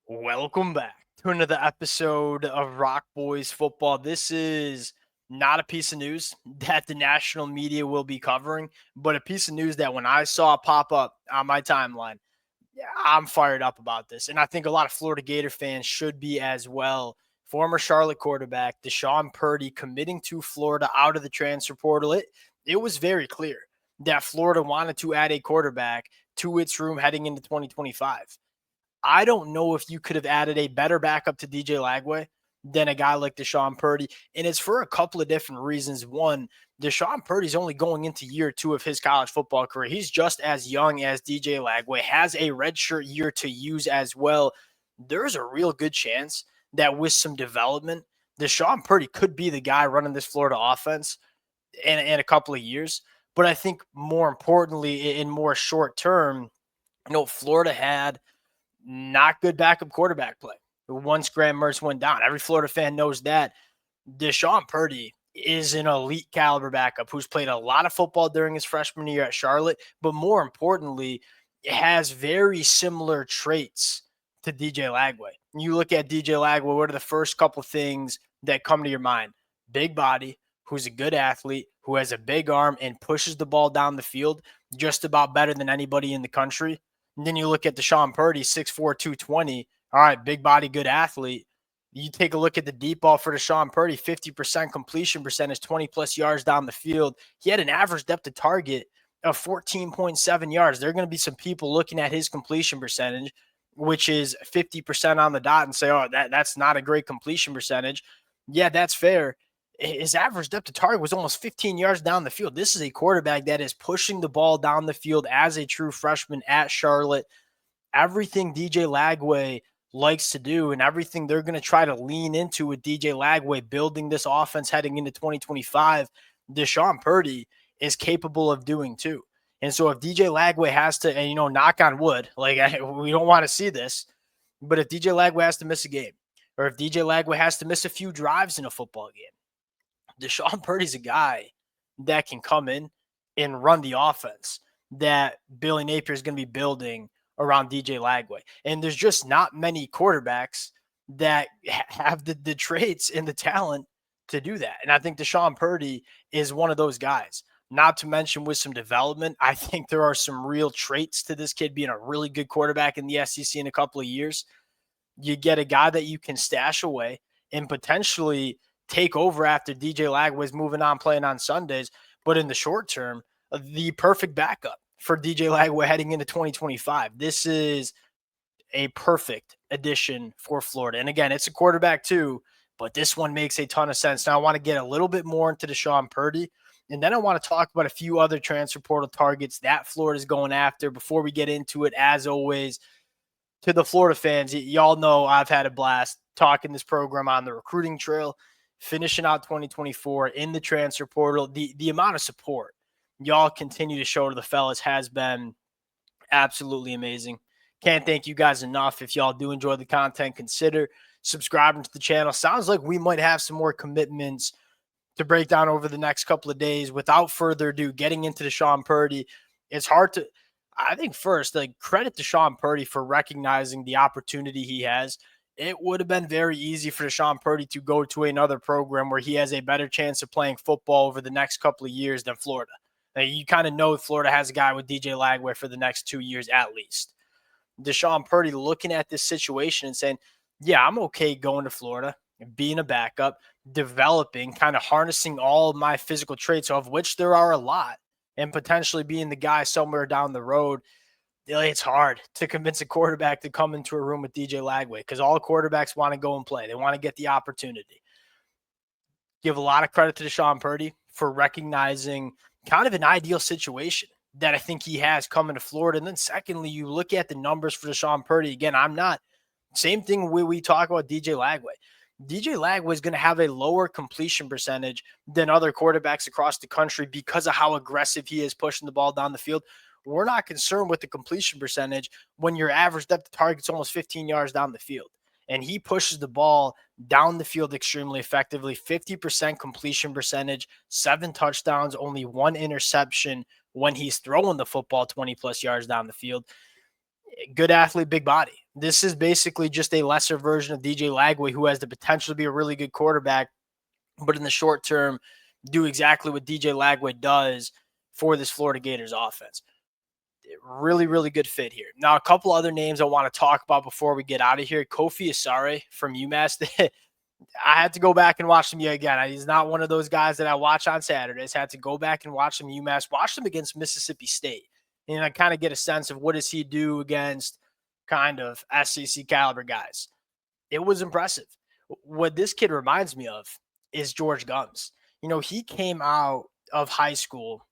Welcome back to another episode of Rock Boys Football. This is not a piece of news that the national media will be covering, but a piece of news that when I saw it pop up on my timeline, I'm fired up about this. And I think a lot of Florida Gator fans should be as well. Former Charlotte quarterback DeShawn Purdie committing to Florida out of the transfer portal. It was very clear that Florida wanted to add a quarterback to its room heading into 2025. I don't know if you could have added a better backup to DJ Lagway than a guy like DeShawn Purdie. And it's for a couple of different reasons. One, DeShawn Purdie's only going into year 2 of his college football career. He's just as young as DJ Lagway, has a redshirt year to use as well. There's a real good chance that with some development, DeShawn Purdie could be the guy running this Florida offense in a couple of years. But I think more importantly, in more short term, Florida had not good backup quarterback play once Graham Mertz went down. Every Florida fan knows that. DeShawn Purdie is an elite caliber backup who's played a lot of football during his freshman year at Charlotte, but more importantly, has very similar traits to DJ Lagway. You look at DJ Lagway, what are the first couple things that come to your mind? Big body, who's a good athlete, who has a big arm and pushes the ball down the field just about better than anybody in the country. And then you look at DeShawn Purdie, 6'4", 220. All right, big body, good athlete. You take a look at the deep ball for DeShawn Purdie, 50% completion percentage, 20-plus yards down the field. He had an average depth of target of 14.7 yards. There are going to be some people looking at his completion percentage, which is 50% on the dot, and say, oh, that's not a great completion percentage. Yeah, that's fair. His average depth of target was almost 15 yards down the field. This is a quarterback that is pushing the ball down the field as a true freshman at Charlotte. Everything DJ Lagway likes to do and everything they're going to try to lean into with DJ Lagway building this offense heading into 2025, DeShawn Purdie is capable of doing too. And so if DJ Lagway has to, and knock on wood, we don't want to see this, but if DJ Lagway has to miss a game, or if DJ Lagway has to miss a few drives in a football game, DeShawn Purdie's a guy that can come in and run the offense that Billy Napier is going to be building around DJ Lagway. And there's just not many quarterbacks that have the traits and the talent to do that. And I think DeShawn Purdie is one of those guys. Not to mention with some development, I think there are some real traits to this kid being a really good quarterback in the SEC in a couple of years. You get a guy that you can stash away and potentially take over after DJ Lagway's moving on, playing on Sundays. But in the short term, the perfect backup for DJ Lagway heading into 2025. This is a perfect addition for Florida. And again, it's a quarterback too, but this one makes a ton of sense. Now I want to get a little bit more into DeShawn Purdie, and then I want to talk about a few other transfer portal targets that Florida's going after. Before we get into it, as always, to the Florida fans, y'all know I've had a blast talking this program on the recruiting trail, finishing out 2024 in the transfer portal. The amount of support y'all continue to show to the fellas has been absolutely amazing. Can't thank you guys enough. If y'all do enjoy the content, consider subscribing to the channel. Sounds like we might have some more commitments to break down over the next couple of days. Without further ado, getting into DeShawn Purdie, it's hard to, I think first, credit to DeShawn Purdie for recognizing the opportunity he has. It would have been very easy for DeShawn Purdie to go to another program where he has a better chance of playing football over the next couple of years than Florida. Now, you kind of know Florida has a guy with DJ Lagway for the next 2 years at least. DeShawn Purdie looking at this situation and saying, yeah, I'm okay going to Florida, being a backup, developing, kind of harnessing all of my physical traits, of which there are a lot, and potentially being the guy somewhere down the road. It's hard to convince a quarterback to come into a room with DJ Lagway because all quarterbacks want to go and play. They want to get the opportunity. Give a lot of credit to DeShawn Purdie for recognizing kind of an ideal situation that I think he has coming to Florida. And then secondly, you look at the numbers for DeShawn Purdie. Again, same thing when we talk about DJ Lagway. DJ Lagway is going to have a lower completion percentage than other quarterbacks across the country because of how aggressive he is pushing the ball down the field. We're not concerned with the completion percentage when your average depth of target is almost 15 yards down the field. And he pushes the ball down the field extremely effectively, 50% completion percentage, 7 touchdowns, only 1 interception when he's throwing the football 20-plus yards down the field. Good athlete, big body. This is basically just a lesser version of DJ Lagway, who has the potential to be a really good quarterback, but in the short term, do exactly what DJ Lagway does for this Florida Gators offense. Really, really good fit here. Now, a couple other names I want to talk about before we get out of here. Kofi Asare from UMass. I had to go back and watch him again. He's not one of those guys that I watch on Saturdays. Had to go back and watch him UMass, watch him against Mississippi State. And I kind of get a sense of what does he do against kind of SEC caliber guys. It was impressive. What this kid reminds me of is George Gums. He came out of high school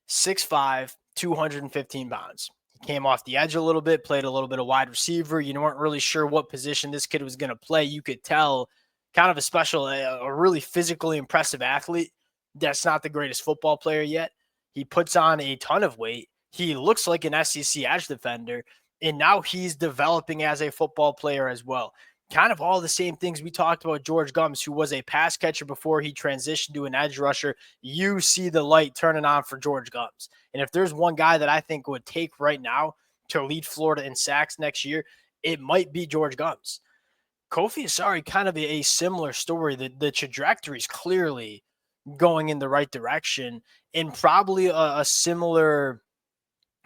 6'5", 215 pounds. He came off the edge a little bit, played a little bit of wide receiver. You weren't really sure what position this kid was going to play. You could tell kind of a really physically impressive athlete that's not the greatest football player yet. He puts on a ton of weight. He looks like an SEC edge defender, and now he's developing as a football player as well. Kind of all the same things we talked about George Gums, who was a pass catcher before he transitioned to an edge rusher. You see the light turning on for George Gums. And if there's one guy that I think would take right now to lead Florida in sacks next year, it might be George Gums. Kofi Asare, kind of a similar story. The trajectory is clearly going in the right direction, and probably a similar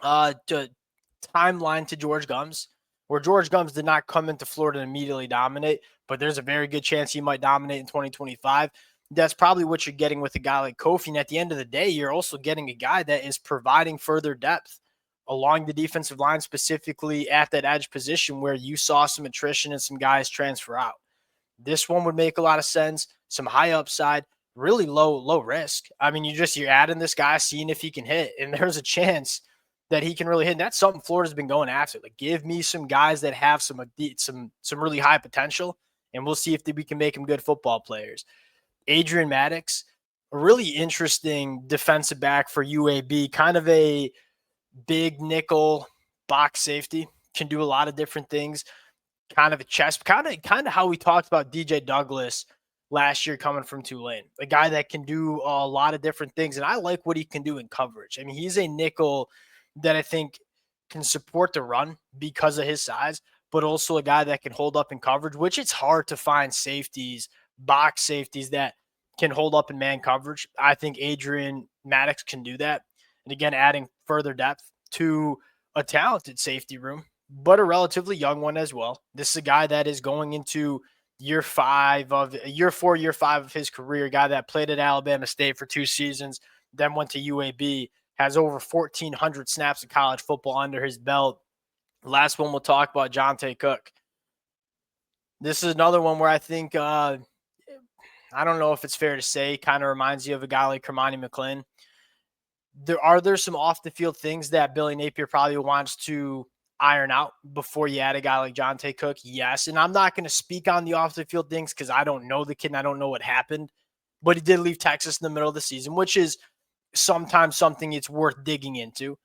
timeline to George Gums, where George Gums did not come into Florida and immediately dominate, but there's a very good chance he might dominate in 2025. That's probably what you're getting with a guy like Kofi. And at the end of the day, you're also getting a guy that is providing further depth along the defensive line, specifically at that edge position where you saw some attrition and some guys transfer out. This one would make a lot of sense. Some high upside, really low risk. I mean, you're adding this guy, seeing if he can hit, and there's a chance that he can really hit. And that's something Florida's been going after. Like, give me some guys that have some really high potential, and we'll see if we can make them good football players. Adrian Maddox, a really interesting defensive back for UAB, kind of a big nickel box safety, can do a lot of different things. Kind of a chest, kind of how we talked about DJ Douglas last year coming from Tulane, a guy that can do a lot of different things. And I like what he can do in coverage. I mean, he's a nickel that I think can support the run because of his size, but also a guy that can hold up in coverage, which it's hard to find safeties, box safeties that can hold up in man coverage. I think Adrian Maddox can do that. And again, adding further depth to a talented safety room, but a relatively young one as well. This is a guy that is going into year 5 of his career, a guy that played at Alabama State for 2 seasons, then went to UAB, has over 1,400 snaps of college football under his belt. Last one we'll talk about, Jonte Cook. This is another one where I think, I don't know if it's fair to say, kind of reminds you of a guy like Kermani McClain. There some off-the-field things that Billy Napier probably wants to iron out before you add a guy like Jonte Cook? Yes, and I'm not going to speak on the off-the-field things because I don't know the kid and I don't know what happened, but he did leave Texas in the middle of the season, which is sometimes something it's worth digging into.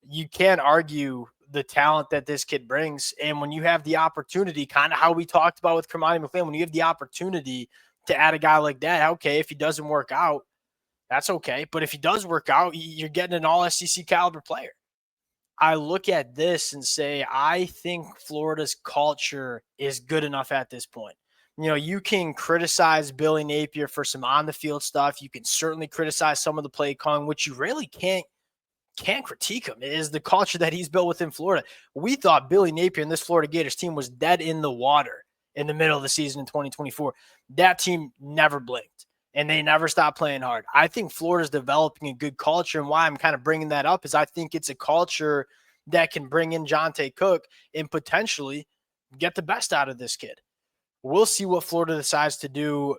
You can't argue the talent that this kid brings, and when you have the opportunity, kind of how we talked about with Kermani McClain, when you have the opportunity to add a guy like that, okay, if he doesn't work out, that's okay. But if he does work out, you're getting an all-SEC caliber player. I look at this and say, I think Florida's culture is good enough at this point. You can criticize Billy Napier for some on-the-field stuff. You can certainly criticize some of the play calling, which you really can't critique him. It is the culture that he's built within Florida. We thought Billy Napier and this Florida Gators team was dead in the water in the middle of the season in 2024. That team never blinked, and they never stopped playing hard. I think Florida's developing a good culture, and why I'm kind of bringing that up is I think it's a culture that can bring in Jonte Cook and potentially get the best out of this kid. We'll see what Florida decides to do.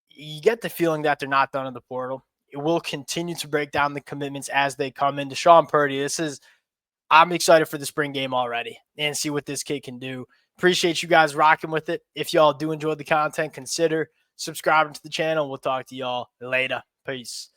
You get the feeling that they're not done in the portal. It will continue to break down the commitments as they come in. DeShawn Purdie, I'm excited for the spring game already and see what this kid can do. Appreciate you guys rocking with it. If y'all do enjoy the content, consider subscribing to the channel. We'll talk to y'all later. Peace.